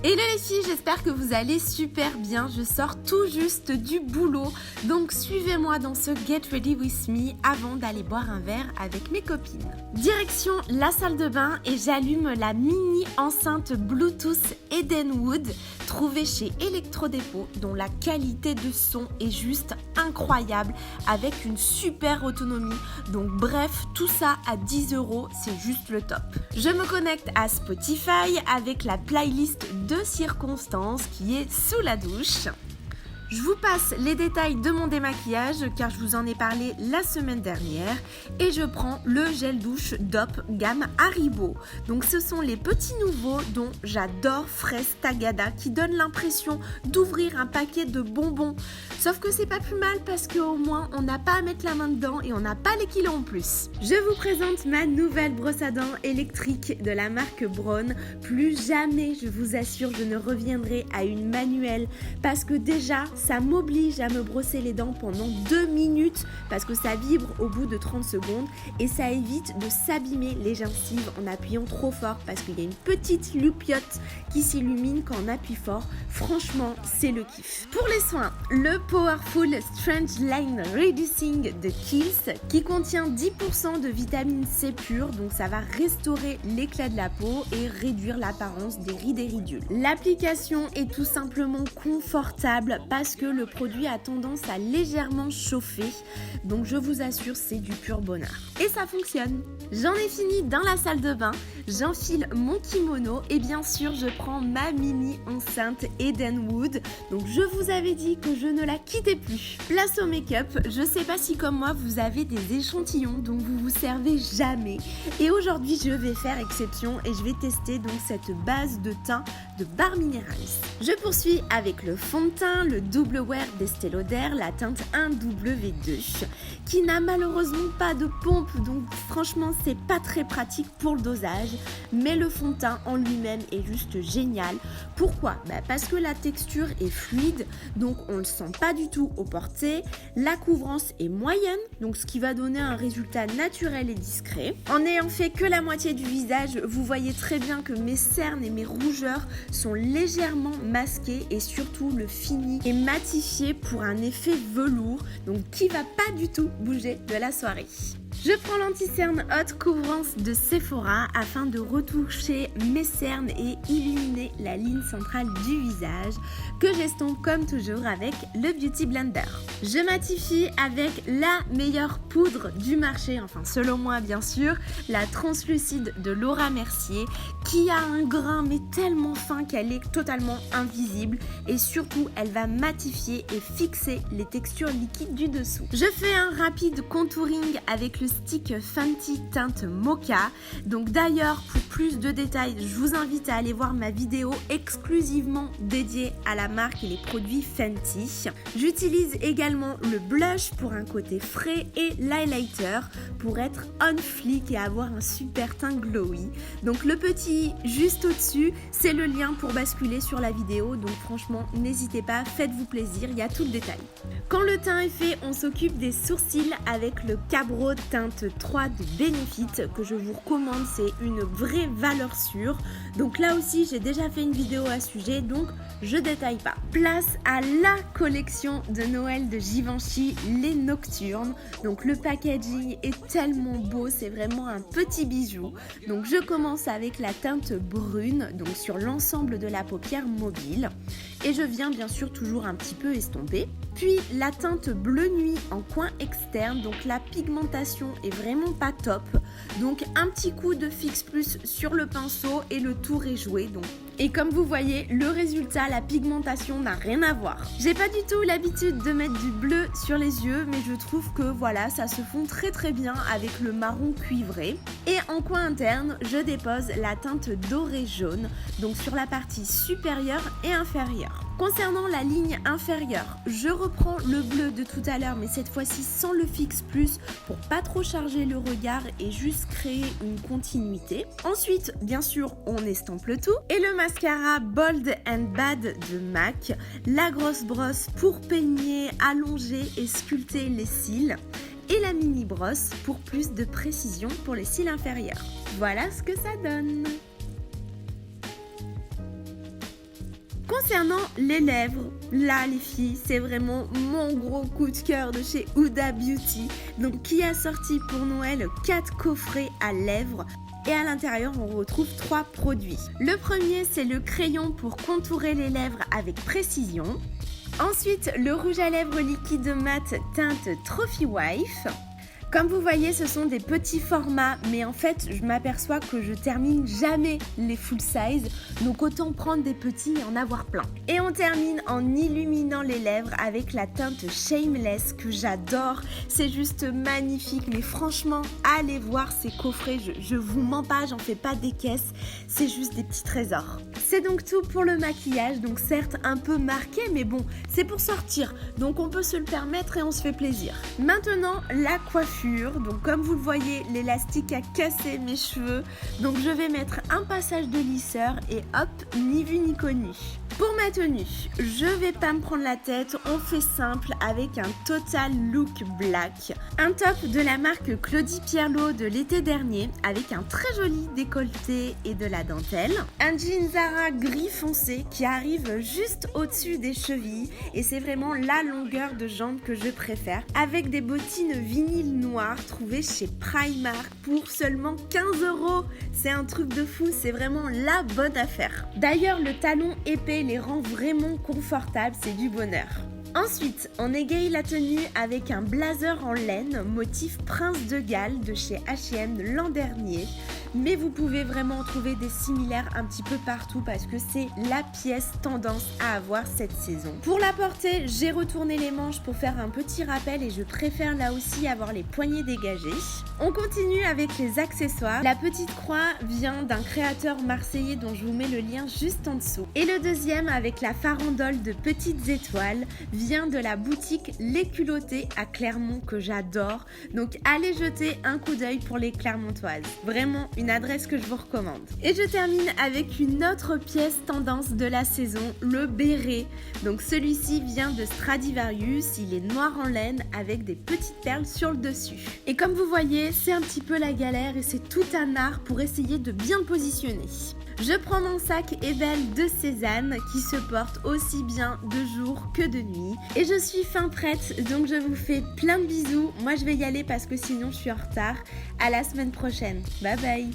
Hello les filles, j'espère que vous allez super bien. Je sors tout juste du boulot, donc suivez-moi dans ce Get Ready With Me avant d'aller boire un verre avec mes copines. Direction la salle de bain et j'allume la mini enceinte Bluetooth Edenwood trouvée chez Electrodépôt, dont la qualité de son est juste incroyable avec une super autonomie. Donc bref, tout ça à 10 €, c'est juste le top. Je me connecte à Spotify avec la playlist de circonstances qui est sous la douche. Je vous passe les détails de mon démaquillage car je vous en ai parlé la semaine dernière et je prends le gel douche DOP gamme Haribo. Donc ce sont les petits nouveaux dont j'adore fraise tagada qui donnent l'impression d'ouvrir un paquet de bonbons. Sauf que c'est pas plus mal parce qu'au moins on n'a pas à mettre la main dedans et on n'a pas les kilos en plus. Je vous présente ma nouvelle brosse à dents électrique de la marque Braun. Plus jamais, je vous assure, je ne reviendrai à une manuelle parce que déjà ça m'oblige à me brosser les dents pendant 2 minutes parce que ça vibre au bout de 30 secondes et ça évite de s'abîmer les gencives en appuyant trop fort parce qu'il y a une petite loupiote qui s'illumine quand on appuie fort. Franchement, c'est le kiff. Pour les soins, le Powerful Strange Line Reducing de Kiehl's qui contient 10% de vitamine C pure, donc ça va restaurer l'éclat de la peau et réduire l'apparence des rides et ridules. L'application est tout simplement confortable parce que le produit a tendance à légèrement chauffer, donc je vous assure c'est du pur bonheur. Et ça fonctionne. J'en ai fini dans la salle de bain, j'enfile mon kimono et bien sûr je prends ma mini enceinte Edenwood. Donc je vous avais dit que je ne la quittais plus. Place au make-up, je sais pas si comme moi vous avez des échantillons dont vous vous servez jamais. Et aujourd'hui je vais faire exception et je vais tester donc cette base de teint de Bare Minerals. Je poursuis avec le fond de teint, le Double Wear d'Estée Lauder, la teinte 1W2 qui n'a malheureusement pas de pompe, donc franchement c'est pas très pratique pour le dosage, mais le fond de teint en lui-même est juste génial. Pourquoi ? Parce que la texture est fluide, donc on le sent pas du tout au porté, la couvrance est moyenne, donc ce qui va donner un résultat naturel et discret. En n'ayant fait que la moitié du visage, vous voyez très bien que mes cernes et mes rougeurs sont légèrement masquées et surtout le fini est matifié pour un effet velours, donc qui va pas du tout bouger de la soirée. Je prends l'anti-cerne haute couvrance de Sephora afin de retoucher mes cernes et illuminer la ligne centrale du visage que j'estompe comme toujours avec le Beauty Blender. Je matifie avec la meilleure poudre du marché, enfin selon moi bien sûr, la translucide de Laura Mercier qui a un grain mais tellement fin qu'elle est totalement invisible et surtout elle va matifier et fixer les textures liquides du dessous. Je fais un rapide contouring avec le stick Fenty teinte Mocha. Donc d'ailleurs pour plus de détails je vous invite à aller voir ma vidéo exclusivement dédiée à la marque et les produits Fenty. J'utilise également le blush pour un côté frais et l'highlighter pour être on fleek et avoir un super teint glowy. Donc le petit juste au-dessus c'est le lien pour basculer sur la vidéo, donc franchement n'hésitez pas, faites-vous plaisir, il y a tout le détail. Quand le teint est fait, on s'occupe des sourcils avec le Cabro teinte 3 de Benefit que je vous recommande, c'est une vraie valeur sûre. Donc là aussi j'ai déjà fait une vidéo à ce sujet, donc je détaille pas. Place à la collection de Noël de Givenchy, les Nocturnes. Donc le packaging est tellement beau, c'est vraiment un petit bijou. Donc je commence avec la teinte brune, donc sur l'ensemble de la paupière mobile. Et je viens bien sûr toujours un petit peu estomper. Puis la teinte bleu nuit en coin externe, donc la pigmentation est vraiment pas top. Donc un petit coup de Fix Plus sur le pinceau et le tour est joué. Donc. Et comme vous voyez, le résultat, la pigmentation n'a rien à voir. J'ai pas du tout l'habitude de mettre du bleu sur les yeux, mais je trouve que voilà, ça se fond très très bien avec le marron cuivré. Et en coin interne, je dépose la teinte doré jaune, donc sur la partie supérieure et inférieure. Concernant la ligne inférieure, je reprends le bleu de tout à l'heure, mais cette fois-ci sans le Fix Plus pour pas trop charger le regard et juste créer une continuité. Ensuite, bien sûr, on estompe le tout. Et le mascara Bold and Bad de MAC, la grosse brosse pour peigner, allonger et sculpter les cils. Et la mini brosse pour plus de précision pour les cils inférieurs. Voilà ce que ça donne. Concernant les lèvres, là les filles, c'est vraiment mon gros coup de cœur de chez Huda Beauty, donc qui a sorti pour Noël 4 coffrets à lèvres. Et à l'intérieur, on retrouve 3 produits. Le premier, c'est le crayon pour contourer les lèvres avec précision. Ensuite, le rouge à lèvres liquide mat teinte Trophy Wife. Comme vous voyez, ce sont des petits formats, mais en fait, je m'aperçois que je termine jamais les full size, donc autant prendre des petits et en avoir plein. Et on termine en illuminant les lèvres avec la teinte Shameless que j'adore. C'est juste magnifique, mais franchement, allez voir ces coffrets. Je vous mens pas, j'en fais pas des caisses, c'est juste des petits trésors. C'est donc tout pour le maquillage, donc certes un peu marqué, mais bon, c'est pour sortir, donc on peut se le permettre et on se fait plaisir. Maintenant, la coiffure. Donc comme vous le voyez, l'élastique a cassé mes cheveux, donc je vais mettre un passage de lisseur et hop, ni vu ni connu. Pour ma tenue, je vais pas me prendre la tête, on fait simple avec un total look black. Un top de la marque Claudie Pierlot de l'été dernier avec un très joli décolleté et de la dentelle. Un jean Zara gris foncé qui arrive juste au-dessus des chevilles et c'est vraiment la longueur de jambe que je préfère, avec des bottines vinyle noires trouvées chez Primark pour seulement 15 €. C'est un truc de fou, c'est vraiment la bonne affaire. D'ailleurs, le talon épais les rend vraiment confortables, c'est du bonheur. Ensuite, on égaye la tenue avec un blazer en laine motif Prince de Galles de chez H&M l'an dernier. Mais vous pouvez vraiment trouver des similaires un petit peu partout parce que c'est la pièce tendance à avoir cette saison. Pour la porter, j'ai retourné les manches pour faire un petit rappel et je préfère là aussi avoir les poignets dégagés. On continue avec les accessoires. La petite croix vient d'un créateur marseillais dont je vous mets le lien juste en dessous. Et le deuxième avec la farandole de petites étoiles vient de la boutique Les Culottés à Clermont que j'adore. Donc allez jeter un coup d'œil pour les Clermontoises. Vraiment une adresse que je vous recommande. Et je termine avec une autre pièce tendance de la saison, le béret. Donc celui-ci vient de Stradivarius, il est noir en laine avec des petites perles sur le dessus. Et comme vous voyez, c'est un petit peu la galère et c'est tout un art pour essayer de bien le positionner. Je prends mon sac Ebel de Cézanne qui se porte aussi bien de jour que de nuit. Et je suis fin prête, donc je vous fais plein de bisous. Moi je vais y aller parce que sinon je suis en retard. À la semaine prochaine. Bye bye.